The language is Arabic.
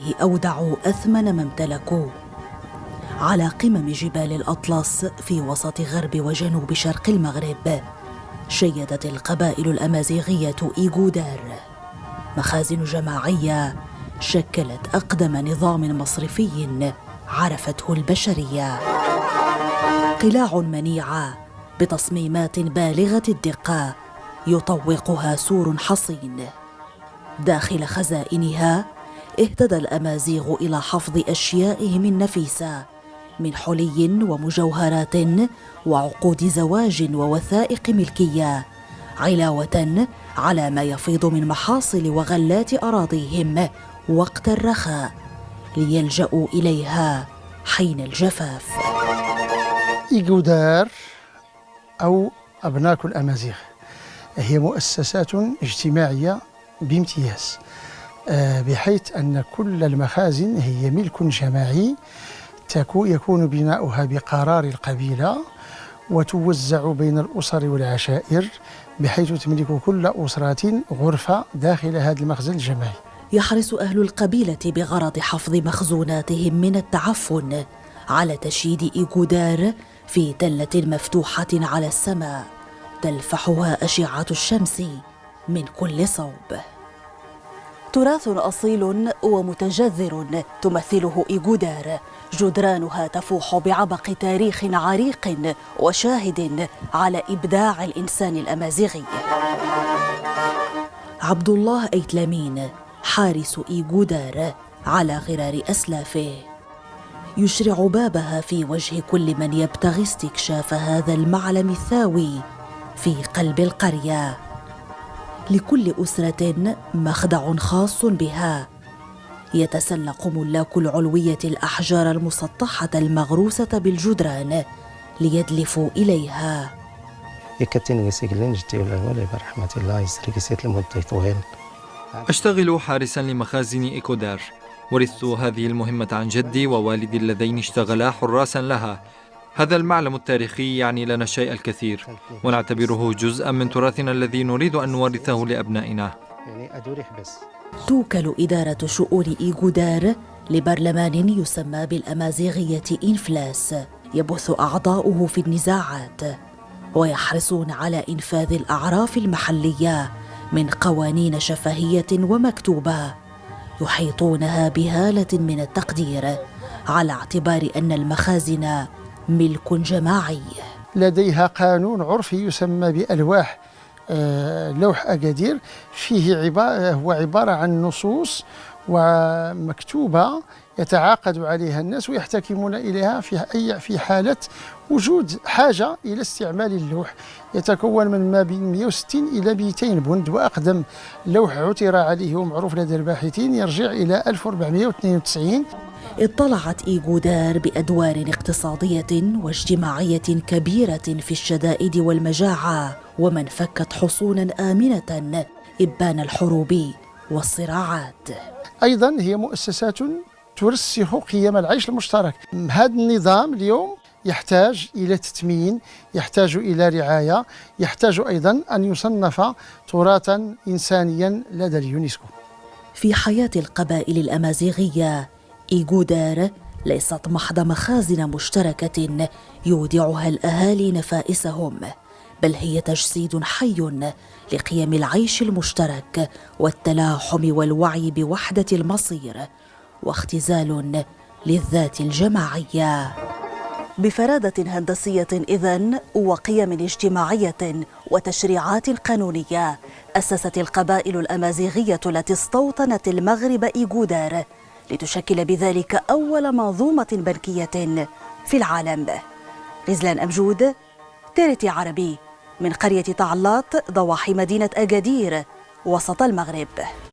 عليه أودعوا أثمن ما امتلكوا. على قمم جبال الأطلس في وسط غرب وجنوب شرق المغرب شيدت القبائل الأمازيغية إيغودار، مخازن جماعية شكلت أقدم نظام مصرفي عرفته البشرية. قلاع منيعة بتصميمات بالغة الدقة يطوقها سور حصين. داخل خزائنها اهتدى الأمازيغ إلى حفظ أشيائهم النفيسة من حلي ومجوهرات وعقود زواج ووثائق ملكية، علاوة على ما يفيض من محاصل وغلات أراضيهم وقت الرخاء ليلجأوا إليها حين الجفاف. إيغودار أو أبناك الأمازيغ هي مؤسسات اجتماعية بامتياز، بحيث أن كل المخازن هي ملك جماعي يكون بناؤها بقرار القبيلة وتوزع بين الأسر والعشائر، بحيث تملك كل أسرة غرفة داخل هذا المخزن الجماعي. يحرص أهل القبيلة بغرض حفظ مخزوناتهم من التعفن على تشييد إيغودار في تلة مفتوحة على السماء تلفحها أشعة الشمس من كل صوب. تراث أصيل ومتجذر تمثله إيغودار، جدرانها تفوح بعبق تاريخ عريق وشاهد على إبداع الإنسان الأمازيغي. عبد الله أيتلامين حارس إيغودار على غرار أسلافه يشرع بابها في وجه كل من يبتغي استكشاف هذا المعلم الثاوي في قلب القرية. لكل أسرة مخدع خاص بها يتسلق ملاك العلوية الأحجار المسطحة المغروسة بالجدران ليدلفوا إليها. أشتغل حارساً لمخازن إيغودار. ورثت هذه المهمة عن جدي ووالدي اللذين اشتغلا حراساً لها. هذا المعلم التاريخي يعني لنا الشيء الكثير، ونعتبره جزءاً من تراثنا الذي نريد أن نورثه لأبنائنا. توكل إدارة شؤون إيغودار لبرلمان يسمى بالأمازيغية إنفلاس يبث أعضاؤه في النزاعات، ويحرصون على إنفاذ الأعراف المحلية من قوانين شفهية ومكتوبة يحيطونها بهالة من التقدير، على اعتبار أن المخازن ملك جماعي. لديها قانون عرفي يسمى بألواح لوح أكادير، فيه هو عبارة عن نصوص ومكتوبة يتعاقد عليها الناس ويحتكمون إليها في حالة وجود حاجة إلى استعمال اللوح. يتكون من ما بين 160 إلى 200 بند، وأقدم لوح عثر عليه ومعروف لدى الباحثين يرجع إلى 1492. اطلعت إيغودار بأدوار اقتصادية واجتماعية كبيرة في الشدائد والمجاعة، ومن فكت حصونا آمنة إبان الحروب والصراعات. أيضا هي مؤسسات ترسخ قيم العيش المشترك. هذا النظام اليوم يحتاج إلى تثمين، يحتاج إلى رعاية، يحتاج أيضا أن يصنف تراثا إنسانيا لدى اليونسكو. في حياة القبائل الأمازيغية إيغودار ليست محض مخازن مشتركة يودعها الأهالي نفائسهم، بل هي تجسيد حي لقيم العيش المشترك والتلاحم والوعي بوحدة المصير، واختزال للذات الجماعية. بفرادة هندسية إذن وقيم اجتماعية وتشريعات قانونية، أسست القبائل الأمازيغية التي استوطنت المغرب إيغودار لتشكل بذلك أول منظومة بنكية في العالم. غزلان أمجود، تيرتي عربي، من قرية تعلاط ضواحي مدينة أكادير وسط المغرب.